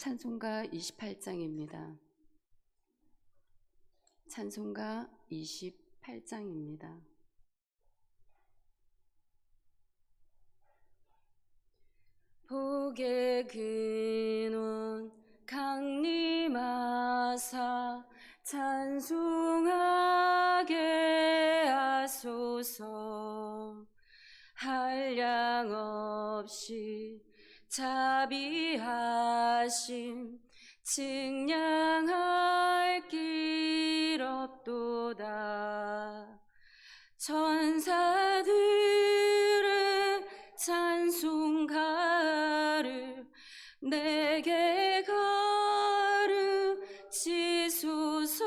찬송가 28장입니다. 찬송가 28장입니다. 복의 근원 강림하사 찬송하게 하소서. 한량 없이 자비하심 측량할 길 없도다. 천사들의 찬송가를 내게 가르치소서.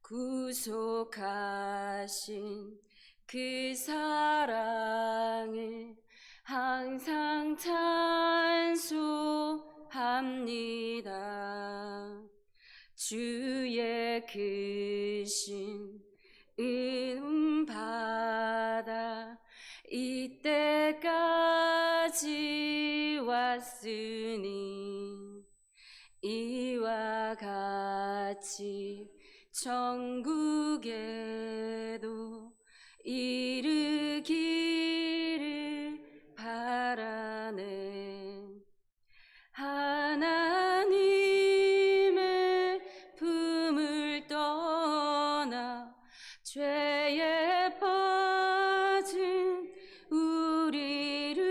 구속하신 그 사랑을 항상 찬송합니다. 주의 크신 은품 받아 이때까지 왔으니 이와 같이 천국에도 이르기를 바라네. 하나님의 품을 떠나 죄에 빠진 우리를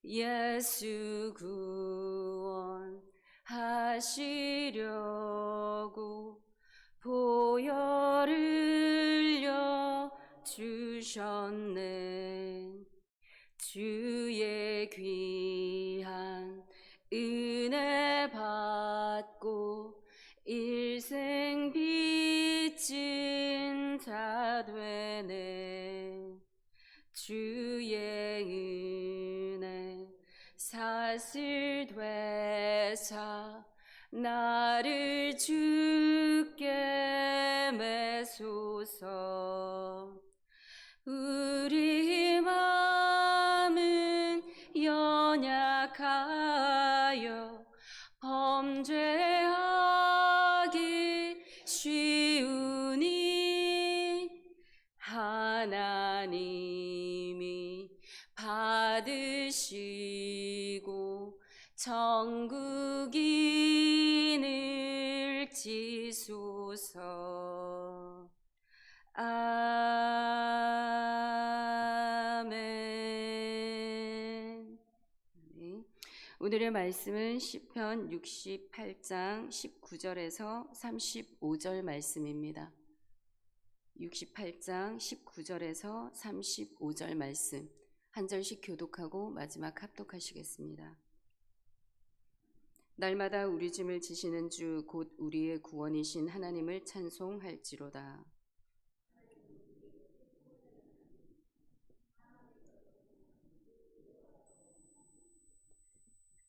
예수 구원하시려고 보혈을 흘려 주셨네. 주의 귀한 은혜 받고 일생 빚진 자 되네. 주의 은혜 사슬 되사 나를 주께 매소서. 우리 마음은 연약하여 범죄하기 쉬우니 하나님이 받으시고 천국인을 지소서. 아멘. 네. 오늘의 말씀은 시편 68장 19절에서 35절 말씀입니다. 68장 19절에서 35절 말씀 한 절씩 교독하고 마지막 합독하시겠습니다. 날마다 우리 짐을 지시는 주 곧 우리의 구원이신 하나님을 찬송할지로다.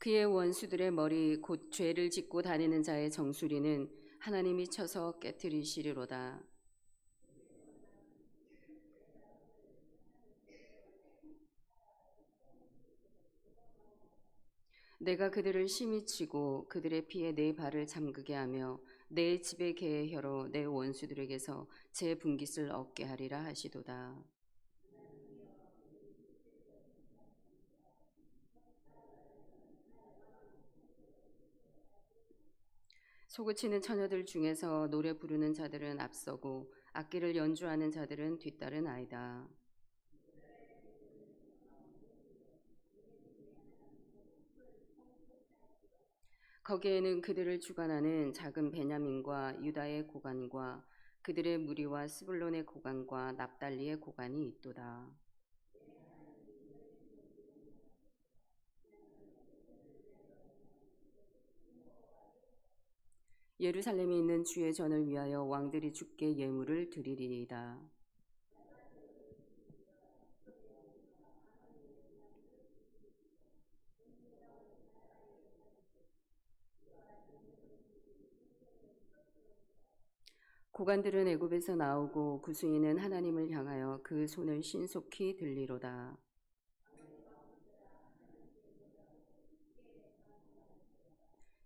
그의 원수들의 머리 곧 죄를 짓고 다니는 자의 정수리는 하나님이 쳐서 깨트리시리로다. 내가 그들을 심히 치고 그들의 피에 내 발을 잠그게 하며 내 집의 개의 혀로 내 원수들에게서 제 분깃을 얻게 하리라 하시도다. 소그치는 처녀들 중에서 노래 부르는 자들은 앞서고 악기를 연주하는 자들은 뒤따른 아이다. 거기에는 그들을 주관하는 작은 베냐민과 유다의 고관과 그들의 무리와 스불론의 고관과 납달리의 고관이 있도다. 예루살렘에 있는 주의 전을 위하여 왕들이 주께 예물을 드리리이다. 고관들은 애굽에서 나오고 구수인은 하나님을 향하여 그 손을 신속히 들리로다.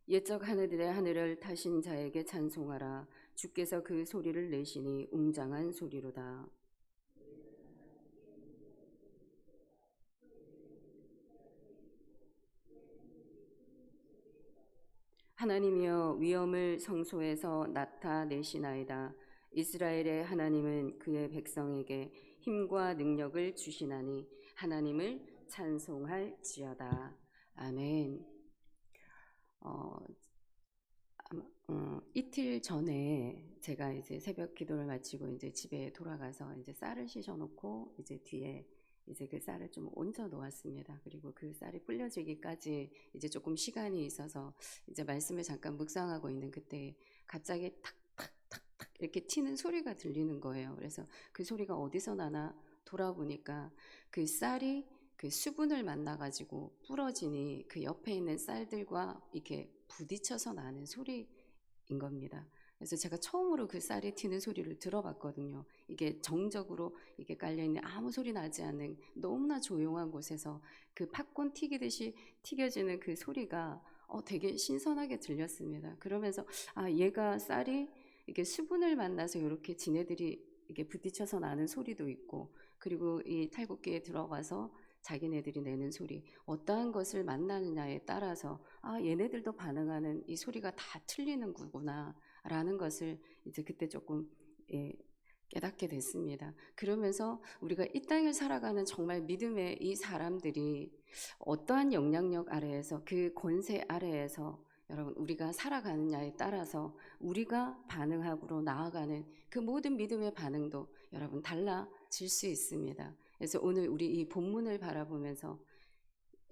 옛적 하늘들의 하늘을 타신 자에게 찬송하라. 주께서 그 소리를 내시니 웅장한 소리로다. 하나님이여 위엄을 성소에서 나타내시나이다. 이스라엘의 하나님은 그의 백성에게 힘과 능력을 주시나니 하나님을 찬송할지어다. 아멘. 어, 이틀 전에 제가 이제 새벽 기도를 마치고 이제 집에 돌아가서 이제 쌀을 씻어놓고 이제 뒤에 이제 그 쌀을 좀 얹어 놓았습니다. 그리고 그 쌀이 불려지기까지 이제 조금 시간이 있어서 이제 말씀을 잠깐 묵상하고 있는 그때 갑자기 탁탁탁탁 이렇게 튀는 소리가 들리는 거예요. 그래서 그 소리가 어디서 나나 돌아보니까 그 쌀이 그 수분을 만나가지고 부러지니 그 옆에 있는 쌀들과 이렇게 부딪혀서 나는 소리인 겁니다. 그래서 제가 처음으로 그 쌀이 튀는 소리를 들어봤거든요. 이게 정적으로 이게 깔려있는 아무 소리 나지 않는 너무나 조용한 곳에서 그 팝콘 튀기듯이 튀겨지는 그 소리가 되게 신선하게 들렸습니다. 그러면서 얘가 쌀이 이게 수분을 만나서 이렇게 지네들이 이게 부딪혀서 나는 소리도 있고, 그리고 이 탈곡기에 들어가서 자기네들이 내는 소리, 어떠한 것을 만나느냐에 따라서 얘네들도 반응하는 이 소리가 다 틀리는 거구나 라는 것을 이제 그때 조금 깨닫게 됐습니다. 그러면서 우리가 이 땅을 살아가는 정말 믿음의 이 사람들이 어떠한 영향력 아래에서, 그 권세 아래에서 여러분 우리가 살아가느냐에 따라서 우리가 반응하고 나아가는 그 모든 믿음의 반응도 여러분 달라질 수 있습니다. 그래서 오늘 우리 이 본문을 바라보면서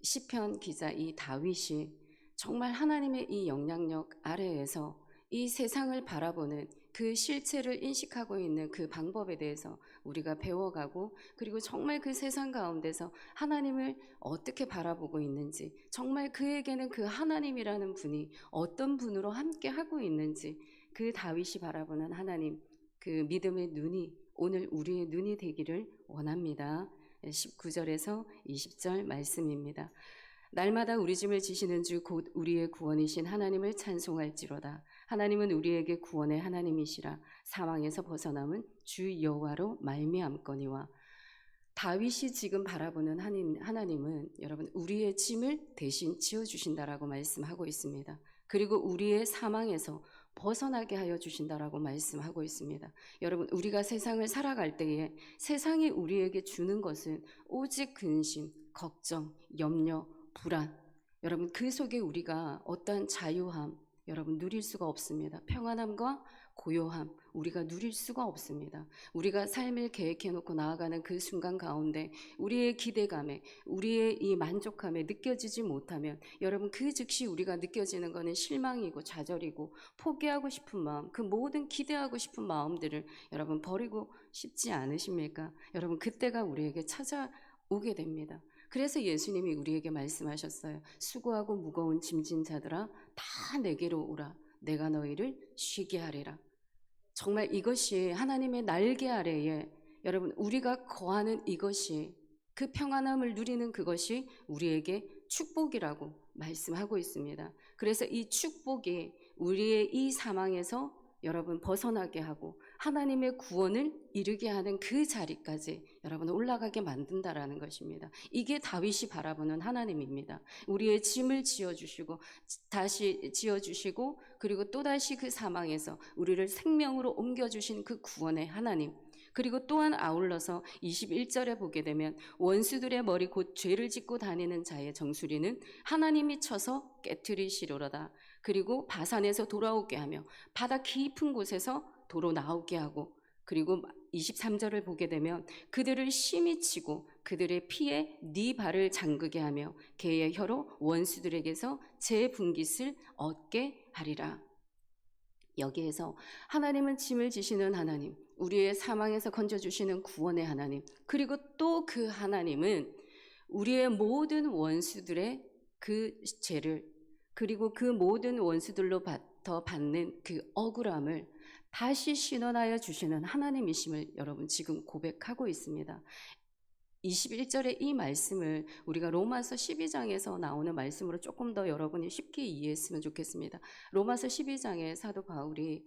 시편 기자 이 다윗이 정말 하나님의 이 영향력 아래에서 이 세상을 바라보는 그 실체를 인식하고 있는 그 방법에 대해서 우리가 배워가고, 그리고 정말 그 세상 가운데서 하나님을 어떻게 바라보고 있는지, 정말 그에게는 그 하나님이라는 분이 어떤 분으로 함께 하고 있는지, 그 다윗이 바라보는 하나님, 그 믿음의 눈이 오늘 우리의 눈이 되기를 원합니다. 19절에서 20절 말씀입니다. 날마다 우리 짐을 지시는 주 곧 우리의 구원이신 하나님을 찬송할지로다. 하나님은 우리에게 구원의 하나님이시라. 사망에서 벗어남은 주 여호와로 말미암거니와. 다윗이 지금 바라보는 하나님은 여러분 우리의 짐을 대신 지어주신다라고 말씀하고 있습니다. 그리고 우리의 사망에서 벗어나게 하여 주신다라고 말씀하고 있습니다. 여러분 우리가 세상을 살아갈 때에 세상이 우리에게 주는 것은 오직 근심, 걱정, 염려, 불안, 여러분 그 속에 우리가 어떠한 자유함 여러분 누릴 수가 없습니다. 평안함과 고요함 우리가 누릴 수가 없습니다. 우리가 삶을 계획해 놓고 나아가는 그 순간 가운데 우리의 기대감에, 우리의 이 만족함에 느껴지지 못하면 여러분 그 즉시 우리가 느껴지는 것은 실망이고 좌절이고, 포기하고 싶은 마음, 그 모든 기대하고 싶은 마음들을 여러분 버리고 싶지 않으십니까? 여러분 그때가 우리에게 찾아오게 됩니다. 그래서 예수님이 우리에게 말씀하셨어요. 수고하고 무거운 짐진 자들아 다 내게로 오라. 내가 너희를 쉬게 하리라. 정말 이것이 하나님의 날개 아래에 여러분 우리가 거하는 이것이, 그 평안함을 누리는 그것이 우리에게 축복이라고 말씀하고 있습니다. 그래서 이 축복이 우리의 이 사망에서 여러분 벗어나게 하고 하나님의 구원을 이루게 하는 그 자리까지 여러분 올라가게 만든다라는 것입니다. 이게 다윗이 바라보는 하나님입니다. 우리의 짐을 지어주시고 다시 지어주시고, 그리고 또다시 그 사망에서 우리를 생명으로 옮겨주신 그 구원의 하나님, 그리고 또한 아울러서 21절에 보게 되면 원수들의 머리 곧 죄를 짓고 다니는 자의 정수리는 하나님이 쳐서 깨트리시리로다. 그리고 바산에서 돌아오게 하며 바다 깊은 곳에서 도로 나오게 하고, 그리고 23절을 보게 되면 그들을 심히 치고 그들의 피에 네 발을 잠그게 하며 개의 혀로 원수들에게서 제 분깃을 얻게 하리라. 여기에서 하나님은 짐을 지시는 하나님, 우리의 사망에서 건져주시는 구원의 하나님, 그리고 또 그 하나님은 우리의 모든 원수들의 그 죄를, 그리고 그 모든 원수들로부터 받는 그 억울함을 다시 신원하여 주시는 하나님이심을 여러분 지금 고백하고 있습니다. 21절의 이 말씀을 우리가 로마서 12장에서 나오는 말씀으로 조금 더 여러분이 쉽게 이해했으면 좋겠습니다. 로마서 12장에 사도 바울이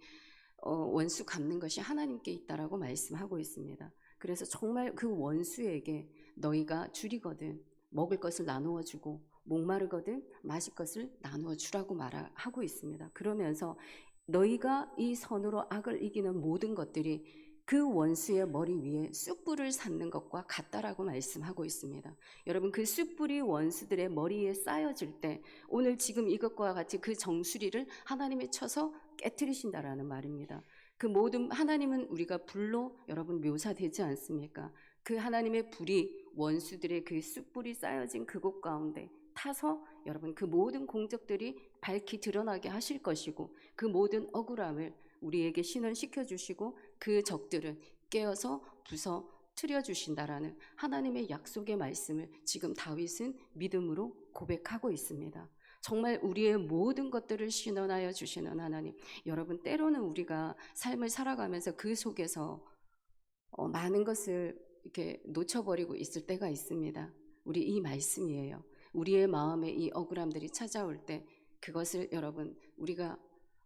원수 갚는 것이 하나님께 있다라고 말씀하고 있습니다. 그래서 정말 그 원수에게 너희가 줄이거든 먹을 것을 나누어 주고 목마르거든 마실 것을 나누어 주라고 말하고 있습니다. 그러면서 너희가 이 선으로 악을 이기는 모든 것들이 그 원수의 머리 위에 쑥불을 샀는 것과 같다라고 말씀하고 있습니다. 여러분, 그 쑥불이 원수들의 머리에 쌓여질 때 오늘 지금 이것과 같이 그 정수리를 하나님이 쳐서 깨뜨리신다라는 말입니다. 그 모든 하나님은 우리가 불로 여러분 묘사되지 않습니까? 그 하나님의 불이 원수들의 그 쑥불이 쌓여진 그곳 가운데 타서 여러분 그 모든 공적들이 밝히 드러나게 하실 것이고 그 모든 억울함을 우리에게 신원시켜 주시고 그 적들은 깨어서 부서뜨려 주신다라는 하나님의 약속의 말씀을 지금 다윗은 믿음으로 고백하고 있습니다. 정말 우리의 모든 것들을 신원하여 주시는 하나님. 여러분, 때로는 우리가 삶을 살아가면서 그 속에서 많은 것을 이렇게 놓쳐버리고 있을 때가 있습니다. 우리 이 말씀이에요. 우리의 마음에 이 억울함들이 찾아올 때 그것을 여러분 우리가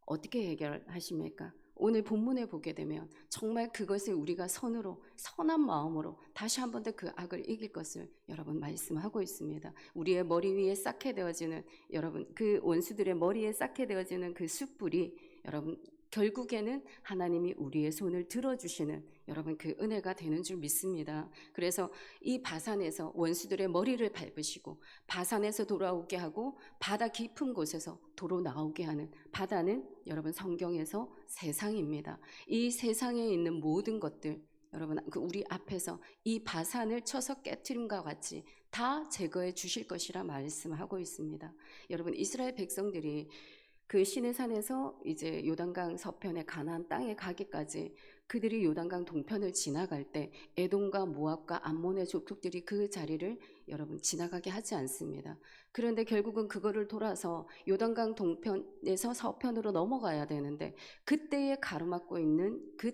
어떻게 해결하십니까? 오늘 본문에 보게 되면 정말 그것을 우리가 선한 마음으로 다시 한 번 더 그 악을 이길 것을 여러분 말씀하고 있습니다. 우리의 머리 위에 쌓게 되어지는 여러분 그 원수들의 머리에 쌓게 되어지는 그 숯불이 여러분 결국에는 하나님이 우리의 손을 들어주시는 여러분 그 은혜가 되는 줄 믿습니다. 그래서 이 바산에서 원수들의 머리를 밟으시고 바산에서 돌아오게 하고 바다 깊은 곳에서 도로 나오게 하는 바다는 여러분 성경에서 세상입니다. 이 세상에 있는 모든 것들 여러분 우리 앞에서 이 바산을 쳐서 깨트림과 같이 다 제거해 주실 것이라 말씀하고 있습니다. 여러분 이스라엘 백성들이 그 시내산에서 이제 요단강 서편의 가나안 땅에 가기까지 그들이 요단강 동편을 지나갈 때 에돔과 모압과 암몬의 족속들이 그 자리를 여러분 지나가게 하지 않습니다. 그런데 결국은 그거를 돌아서 요단강 동편에서 서편으로 넘어가야 되는데 그때에 가로막고 있는 그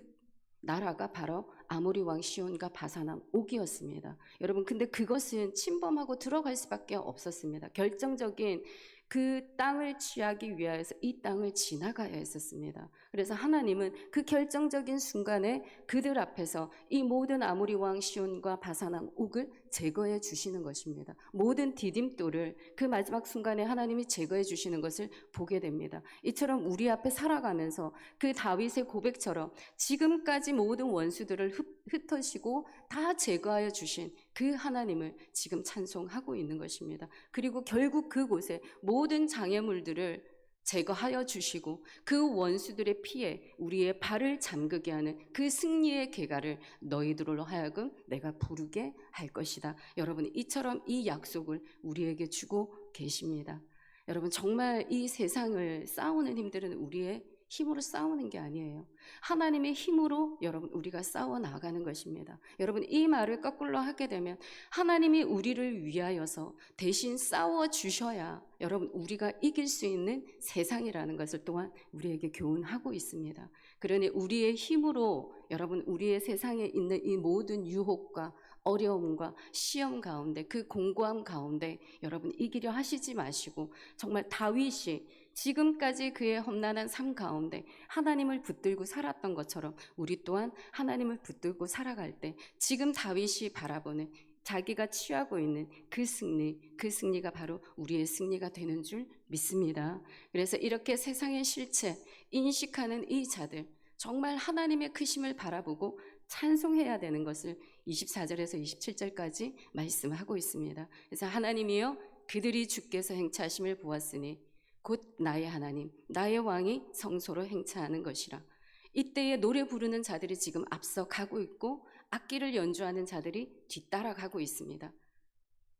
나라가 바로 아모리 왕 시온과 바산왕 옥이었습니다. 여러분 근데 그것은 침범하고 들어갈 수밖에 없었습니다. 결정적인 그 땅을 취하기 위하여서 이 땅을 지나가야 했었습니다. 그래서 하나님은 그 결정적인 순간에 그들 앞에서 이 모든 아모리 왕 시온과 바산왕 옥을 제거해 주시는 것입니다. 모든 디딤돌을 그 마지막 순간에 하나님이 제거해 주시는 것을 보게 됩니다. 이처럼 우리 앞에 살아가면서 그 다윗의 고백처럼 지금까지 모든 원수들을 흩으시고 다 제거하여 주신 그 하나님을 지금 찬송하고 있는 것입니다. 그리고 결국 그곳에 모든 장애물들을 제거하여 주시고 그 원수들의 피에 우리의 발을 잠그게 하는 그 승리의 계가를 너희들로 하여금 내가 부르게 할 것이다. 여러분 이처럼 이 약속을 우리에게 주고 계십니다. 여러분 정말 이 세상을 싸우는 힘들은 우리의 힘으로 싸우는 게 아니에요. 하나님의 힘으로 여러분 우리가 싸워 나가는 것입니다. 여러분 이 말을 거꾸로 하게 되면 하나님이 우리를 위하여서 대신 싸워 주셔야 여러분 우리가 이길 수 있는 세상이라는 것을 또한 우리에게 교훈하고 있습니다. 그러니 우리의 힘으로 여러분 우리의 세상에 있는 이 모든 유혹과 어려움과 시험 가운데 그 공고함 가운데 여러분 이기려 하시지 마시고 정말 다윗이 지금까지 그의 험난한 삶 가운데 하나님을 붙들고 살았던 것처럼 우리 또한 하나님을 붙들고 살아갈 때 지금 다윗이 바라보는 자기가 취하고 있는 그 승리가 바로 우리의 승리가 되는 줄 믿습니다. 그래서 이렇게 세상의 실체 인식하는 이 자들 정말 하나님의 크심을 바라보고 찬송해야 되는 것을 24절에서 27절까지 말씀하고 있습니다. 그래서 하나님이여 그들이 주께서 행차하심을 보았으니 곧 나의 하나님 나의 왕이 성소로 행차하는 것이라. 이때에 노래 부르는 자들이 지금 앞서 가고 있고 악기를 연주하는 자들이 뒤따라가고 있습니다.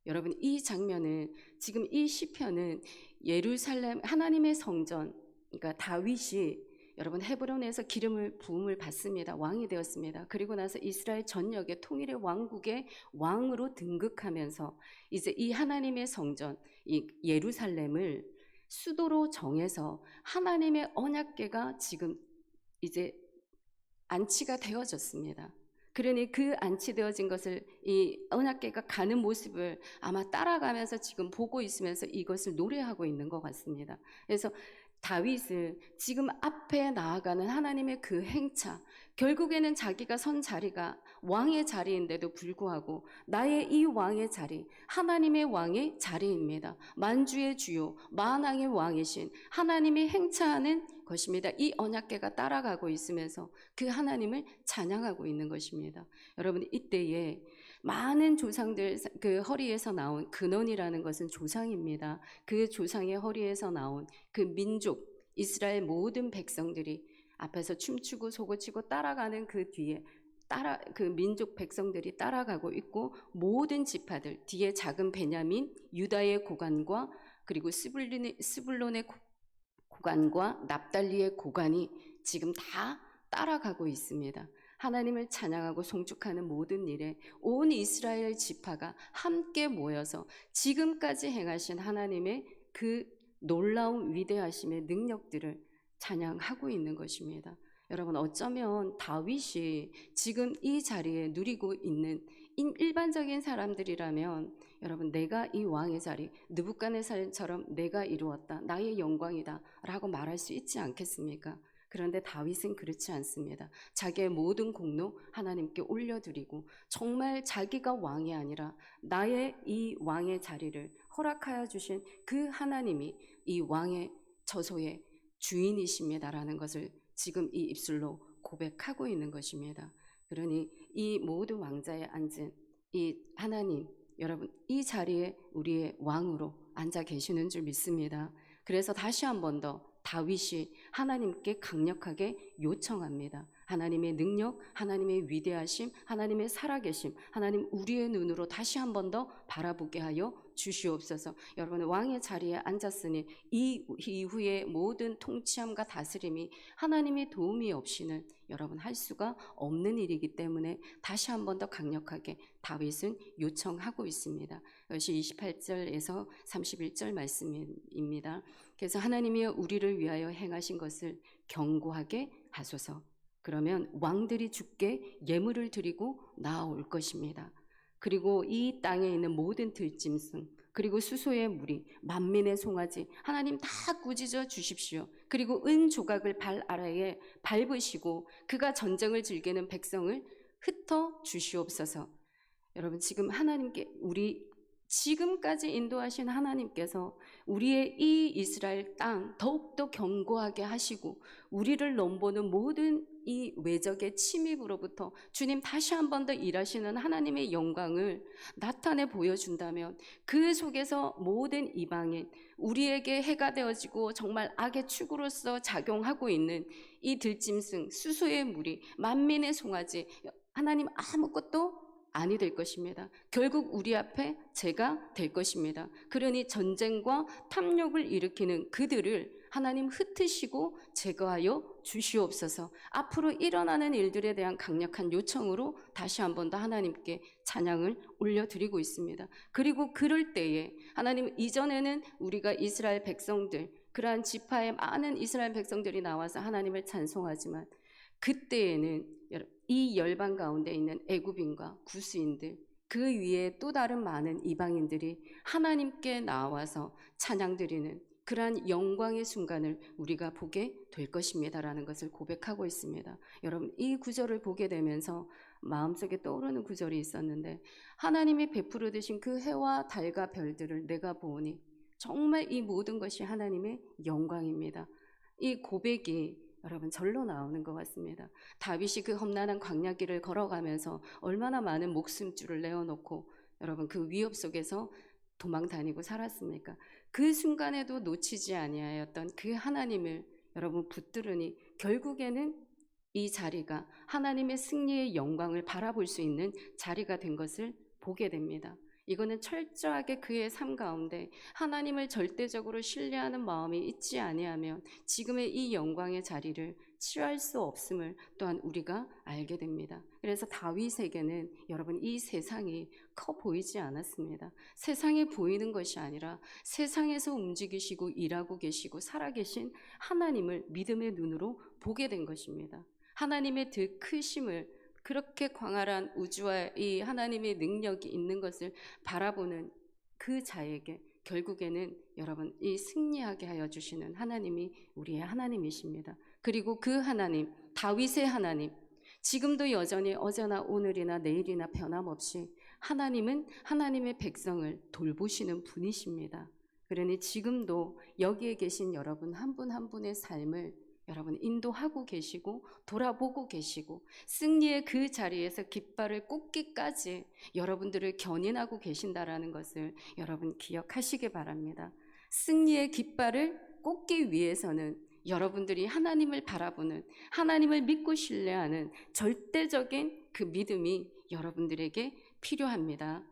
여러분 이 장면은 지금 이 시편은 예루살렘 하나님의 성전 그러니까 다윗이 여러분 헤브론에서 기름을 부음을 받습니다. 왕이 되었습니다. 그리고 나서 이스라엘 전역의 통일의 왕국의 왕으로 등극하면서 이제 이 하나님의 성전 이 예루살렘을 수도로 정해서 하나님의 언약궤가 지금 이제 안치가 되어졌습니다. 그러니 그 안치되어진 것을 이 언약궤가 가는 모습을 아마 따라가면서 지금 보고 있으면서 이것을 노래하고 있는 것 같습니다. 그래서 다윗은 지금 앞에 나아가는 하나님의 그 행차, 결국에는 자기가 선 자리가 왕의 자리인데도 불구하고 나의 이 왕의 자리, 하나님의 왕의 자리입니다. 만주의 주요, 만왕의 왕이신 하나님이 행차하는 것입니다. 이 언약궤가 따라가고 있으면서 그 하나님을 찬양하고 있는 것입니다. 여러분, 이때에 많은 조상들 그 허리에서 나온 근원이라는 것은 조상입니다. 그 조상의 허리에서 나온 그 민족, 이스라엘 모든 백성들이 앞에서 춤추고 소고치고 따라가는 그 뒤에 그 민족 백성들이 따라가고 있고, 모든 지파들 뒤에 작은 베냐민, 유다의 고관과 그리고 스불론의 고관과 납달리의 고관이 지금 다 따라가고 있습니다. 하나님을 찬양하고 송축하는 모든 일에 온 이스라엘 지파가 함께 모여서 지금까지 행하신 하나님의 그 놀라운 위대하심의 능력들을 찬양하고 있는 것입니다. 여러분, 어쩌면 다윗이 지금 이 자리에 누리고 있는 일반적인 사람들이라면, 여러분, 내가 이 왕의 자리, 느부갓네살처럼 내가 이루었다, 나의 영광이다 라고 말할 수 있지 않겠습니까? 그런데 다윗은 그렇지 않습니다. 자기의 모든 공로 하나님께 올려드리고, 정말 자기가 왕이 아니라 나의 이 왕의 자리를 허락하여 주신 그 하나님이 이 왕의 저소의 주인이십니다라는 것을 지금 이 입술로 고백하고 있는 것입니다. 그러니 이 모든 왕자에 앉은 이 하나님, 여러분, 이 자리에 우리의 왕으로 앉아 계시는 줄 믿습니다. 그래서 다시 한 번 더 다윗이 하나님께 강력하게 요청합니다. 하나님의 능력, 하나님의 위대하심, 하나님의 살아계심, 하나님 우리의 눈으로 다시 한 번 더 바라보게 하여 주시옵소서. 여러분, 왕의 자리에 앉았으니 이 이후의 모든 통치함과 다스림이 하나님의 도움이 없이는 여러분 할 수가 없는 일이기 때문에 다시 한 번 더 강력하게 다윗은 요청하고 있습니다. 이것이 28절에서 31절 말씀입니다. 그래서 하나님이 우리를 위하여 행하신 것을 경고하게 하소서. 그러면 왕들이 주께 예물을 드리고 나아올 것입니다. 그리고 이 땅에 있는 모든 들짐승, 그리고 수소의 무리, 만민의 송아지, 하나님 다 꾸짖어 주십시오. 그리고 은 조각을 발 아래에 밟으시고 그가 전쟁을 즐기는 백성을 흩어 주시옵소서. 여러분, 지금 하나님께 우리 지금까지 인도하신 하나님께서 우리의 이 이스라엘 땅 더욱더 견고하게 하시고, 우리를 넘보는 모든 이 외적의 침입으로부터 주님 다시 한 번 더 일하시는 하나님의 영광을 나타내 보여준다면, 그 속에서 모든 이방인, 우리에게 해가 되어지고 정말 악의 축으로서 작용하고 있는 이 들짐승, 수소의 무리, 만민의 송아지, 하나님 아무것도 아니 될 것입니다. 결국 우리 앞에 죄가 될 것입니다. 그러니 전쟁과 탐욕을 일으키는 그들을 하나님 흩으시고 제거하여 주시옵소서. 앞으로 일어나는 일들에 대한 강력한 요청으로 다시 한 번 더 하나님께 찬양을 올려드리고 있습니다. 그리고 그럴 때에 하나님, 이전에는 우리가 이스라엘 백성들, 그러한 지파의 많은 이스라엘 백성들이 나와서 하나님을 찬송하지만, 그때에는 이 열방 가운데 있는 애굽인과 구스인들, 그 위에 또 다른 많은 이방인들이 하나님께 나와서 찬양드리는 그러한 영광의 순간을 우리가 보게 될 것입니다라는 것을 고백하고 있습니다. 여러분, 이 구절을 보게 되면서 마음속에 떠오르는 구절이 있었는데, 하나님이 베풀어 주신 그 해와 달과 별들을 내가 보니 정말 이 모든 것이 하나님의 영광입니다. 이 고백이 여러분 절로 나오는 것 같습니다. 다윗이 그 험난한 광야길을 걸어가면서 얼마나 많은 목숨줄을 내어놓고 여러분 그 위협 속에서 도망 다니고 살았습니까? 그 순간에도 놓치지 아니하였던 그 하나님을 여러분 붙들으니 결국에는 이 자리가 하나님의 승리의 영광을 바라볼 수 있는 자리가 된 것을 보게 됩니다. 이거는 철저하게 그의 삶 가운데 하나님을 절대적으로 신뢰하는 마음이 있지 아니하면 지금의 이 영광의 자리를 취할 수 없음을 또한 우리가 알게 됩니다. 그래서 다윗에게는 여러분 이 세상이 커 보이지 않았습니다. 세상에 보이는 것이 아니라 세상에서 움직이시고 일하고 계시고 살아계신 하나님을 믿음의 눈으로 보게 된 것입니다. 하나님의 그 크심을 그렇게 광활한 우주와 이 하나님의 능력이 있는 것을 바라보는 그 자에게 결국에는 여러분 이 승리하게 하여 주시는 하나님이 우리의 하나님이십니다. 그리고 그 하나님, 다윗의 하나님, 지금도 여전히 어제나 오늘이나 내일이나 변함없이 하나님은 하나님의 백성을 돌보시는 분이십니다. 그러니 지금도 여기에 계신 여러분 한 분 한 분의 삶을 여러분 인도하고 계시고 돌아보고 계시고 승리의 그 자리에서 깃발을 꽂기까지 여러분들을 견인하고 계신다라는 것을 여러분 기억하시기 바랍니다. 승리의 깃발을 꽂기 위해서는 여러분들이 하나님을 바라보는, 하나님을 믿고 신뢰하는 절대적인 그 믿음이 여러분들에게 필요합니다.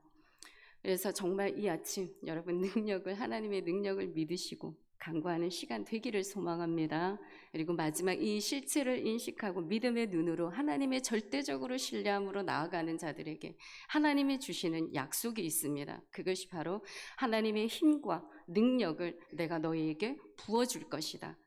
그래서 정말 이 아침 여러분 하나님의 능력을 믿으시고 간구하는 시간 되기를 소망합니다. 그리고 마지막 이 실체를 인식하고 믿음의 눈으로 하나님의 절대적으로 신뢰함으로 나아가는 자들에게 하나님이 주시는 약속이 있습니다. 그것이 바로 하나님의 힘과 능력을 내가 너희에게 부어줄 것이다.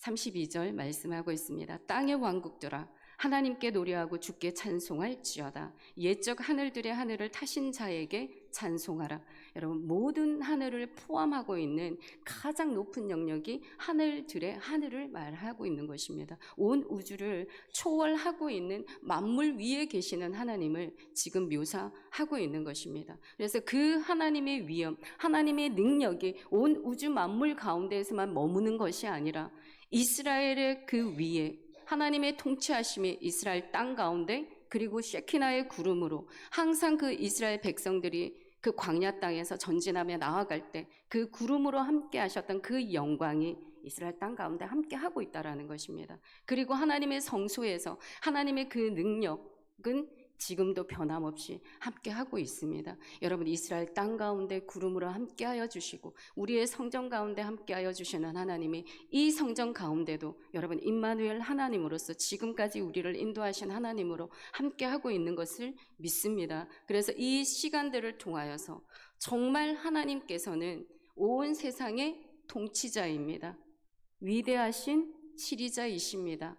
32절 말씀하고 있습니다. 땅의 왕국들아 하나님께 노래하고 주께 찬송할지어다. 옛적 하늘들의 하늘을 타신 자에게 찬송하라. 여러분 모든 하늘을 포함하고 있는 가장 높은 영역이 하늘들의 하늘을 말하고 있는 것입니다. 온 우주를 초월하고 있는 만물 위에 계시는 하나님을 지금 묘사하고 있는 것입니다. 그래서 그 하나님의 위엄, 하나님의 능력이 온 우주 만물 가운데에서만 머무는 것이 아니라 이스라엘의 그 위에 하나님의 통치하심이 이스라엘 땅 가운데 그리고 셰키나의 구름으로 항상 그 이스라엘 백성들이 그 광야 땅에서 전진하며 나아갈 때 그 구름으로 함께 하셨던 그 영광이 이스라엘 땅 가운데 함께 하고 있다라는 것입니다. 그리고 하나님의 성소에서 하나님의 그 능력은 지금도 변함없이 함께 하고 있습니다. 여러분 이스라엘 땅 가운데 구름으로 함께 하여 주시고 우리의 성전 가운데 함께 하여 주시는 하나님이 이 성전 가운데도 여러분 임마누엘 하나님으로서 지금까지 우리를 인도하신 하나님으로 함께 하고 있는 것을 믿습니다. 그래서 이 시간들을 통하여서 정말 하나님께서는 온 세상의 통치자입니다. 위대하신 치리자이십니다.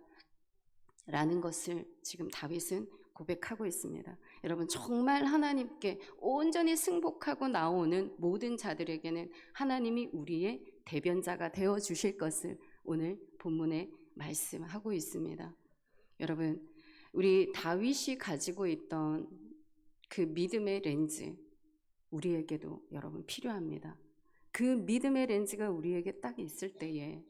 라는 것을 지금 다윗은 고백하고 있습니다. 여러분 정말 하나님께 온전히 승복하고 나오는 모든 자들에게는 하나님이 우리의 대변자가 되어 주실 것을 오늘 본문에 말씀하고 있습니다. 여러분 우리 다윗이 가지고 있던 그 믿음의 렌즈 우리에게도 여러분 필요합니다. 그 믿음의 렌즈가 우리에게 딱 있을 때에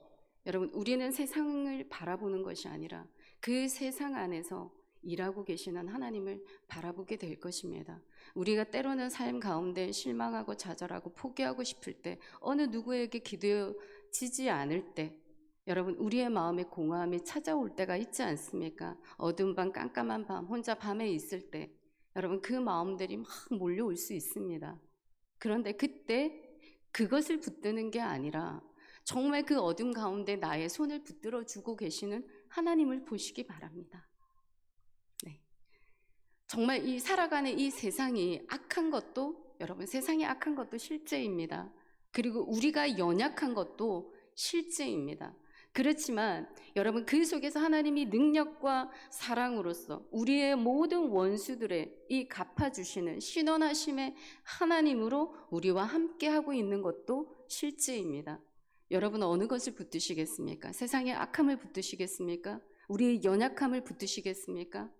여러분 우리는 세상을 바라보는 것이 아니라 그 세상 안에서 일하고 계시는 하나님을 바라보게 될 것입니다. 우리가 때로는 삶 가운데 실망하고 좌절하고 포기하고 싶을 때 어느 누구에게 기도지지 않을 때 여러분 우리의 마음에 공허함이 찾아올 때가 있지 않습니까? 어두운 밤 깜깜한 밤 혼자 밤에 있을 때 여러분 그 마음들이 막 몰려올 수 있습니다. 그런데 그때 그것을 붙드는 게 아니라 정말 그 어둠 가운데 나의 손을 붙들어 주고 계시는 하나님을 보시기 바랍니다. 네. 정말 이 살아가는 이 세상이 악한 것도 여러분 세상이 악한 것도 실제입니다. 그리고 우리가 연약한 것도 실제입니다. 그렇지만 여러분 그 속에서 하나님이 능력과 사랑으로서 우리의 모든 원수들의 이 갚아주시는 신원하심의 하나님으로 우리와 함께하고 있는 것도 실제입니다. 여러분 어느 것을 붙드시겠습니까? 세상의 악함을 붙드시겠습니까? 우리의 연약함을 붙드시겠습니까?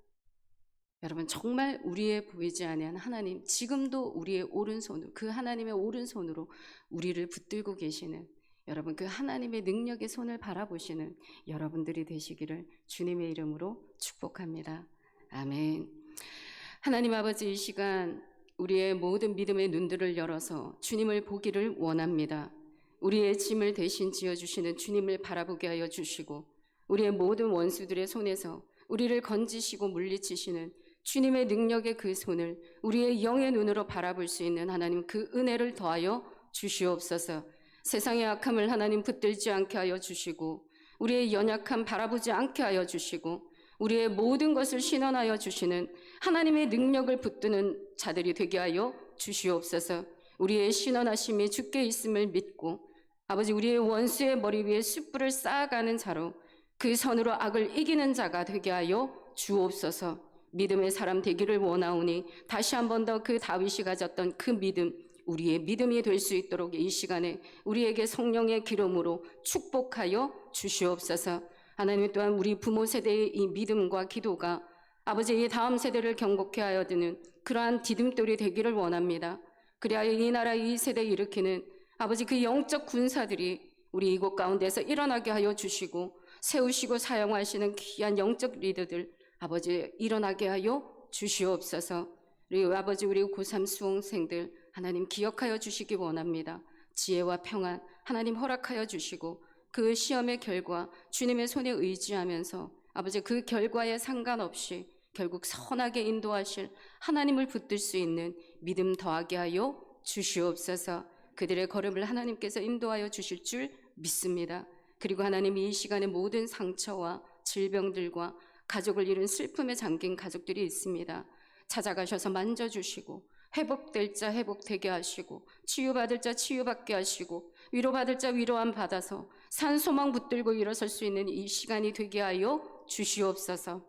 여러분 정말 우리의 보이지 아니한 하나님 지금도 우리의 오른손으로 그 하나님의 오른손으로 우리를 붙들고 계시는 여러분 그 하나님의 능력의 손을 바라보시는 여러분들이 되시기를 주님의 이름으로 축복합니다. 아멘. 하나님 아버지 이 시간 우리의 모든 믿음의 눈들을 열어서 주님을 보기를 원합니다. 우리의 짐을 대신 지어주시는 주님을 바라보게 하여 주시고 우리의 모든 원수들의 손에서 우리를 건지시고 물리치시는 주님의 능력의 그 손을 우리의 영의 눈으로 바라볼 수 있는 하나님 그 은혜를 더하여 주시옵소서. 세상의 악함을 하나님 붙들지 않게 하여 주시고 우리의 연약함 바라보지 않게 하여 주시고 우리의 모든 것을 신원하여 주시는 하나님의 능력을 붙드는 자들이 되게 하여 주시옵소서. 우리의 신원하심이 주께 있음을 믿고 아버지 우리의 원수의 머리 위에 숯불을 쌓아가는 자로 그 선으로 악을 이기는 자가 되게 하여 주옵소서. 믿음의 사람 되기를 원하오니 다시 한 번 더 그 다윗이 가졌던 그 믿음, 우리의 믿음이 될 수 있도록 이 시간에 우리에게 성령의 기름으로 축복하여 주시옵소서. 하나님 또한 우리 부모 세대의 이 믿음과 기도가 아버지의 다음 세대를 경고케 하여 드는 그러한 디딤돌이 되기를 원합니다. 그리하여 이 나라 이 세대에 일으키는 아버지 그 영적 군사들이 우리 이곳 가운데서 일어나게 하여 주시고 세우시고 사용하시는 귀한 영적 리더들 아버지 일어나게 하여 주시옵소서. 그리고 아버지 우리 고3 수험생들 하나님 기억하여 주시기 원합니다. 지혜와 평안 하나님 허락하여 주시고 그 시험의 결과 주님의 손에 의지하면서 아버지 그 결과에 상관없이 결국 선하게 인도하실 하나님을 붙들 수 있는 믿음 더하게 하여 주시옵소서. 그들의 걸음을 하나님께서 인도하여 주실 줄 믿습니다. 그리고 하나님 이 시간에 모든 상처와 질병들과 가족을 잃은 슬픔에 잠긴 가족들이 있습니다. 찾아가셔서 만져주시고 회복될 자 회복되게 하시고 치유받을 자 치유받게 하시고 위로받을 자 위로함 받아서 산소망 붙들고 일어설 수 있는 이 시간이 되게 하여 주시옵소서.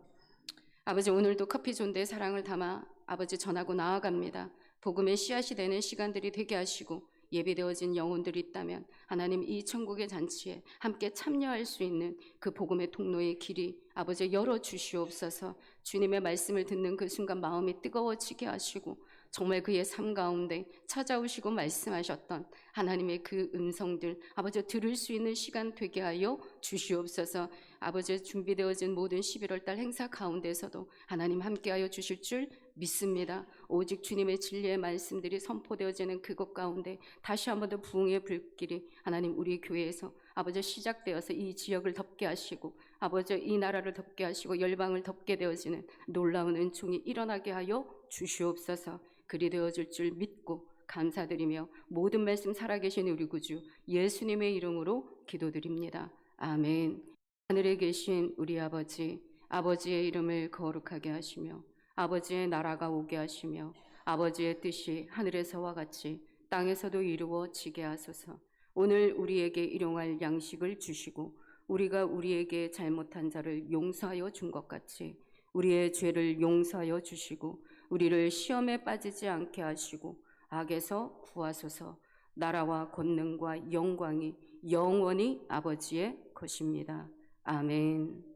아버지 오늘도 커피존대의 사랑을 담아 아버지 전하고 나아갑니다. 복음의 씨앗이 되는 시간들이 되게 하시고 예비되어진 영혼들이 있다면 하나님 이 천국의 잔치에 함께 참여할 수 있는 그 복음의 통로의 길이 아버지 열어주시옵소서. 주님의 말씀을 듣는 그 순간 마음이 뜨거워지게 하시고 정말 그의 삶 가운데 찾아오시고 말씀하셨던 하나님의 그 음성들 아버지 들을 수 있는 시간 되게 하여 주시옵소서. 아버지 준비되어진 모든 11월 달 행사 가운데서도 하나님 함께하여 주실 줄 믿습니다. 오직 주님의 진리의 말씀들이 선포되어지는 그것 가운데 다시 한 번 더 부흥의 불길이 하나님 우리 교회에서 아버지 시작되어서 이 지역을 덮게 하시고 아버지 이 나라를 덮게 하시고 열방을 덮게 되어지는 놀라운 은총이 일어나게 하여 주시옵소서. 그리 되어질 줄 믿고 감사드리며 모든 말씀 살아계신 우리 구주 예수님의 이름으로 기도드립니다. 아멘. 하늘에 계신 우리 아버지, 아버지의 이름을 거룩하게 하시며 아버지의 나라가 오게 하시며 아버지의 뜻이 하늘에서와 같이 땅에서도 이루어지게 하소서. 오늘 우리에게 일용할 양식을 주시고 우리가 우리에게 잘못한 자를 용서하여 준 것 같이 우리의 죄를 용서하여 주시고 우리를 시험에 빠지지 않게 하시고 악에서 구하소서. 나라와 권능과 영광이 영원히 아버지의 것입니다. 아멘.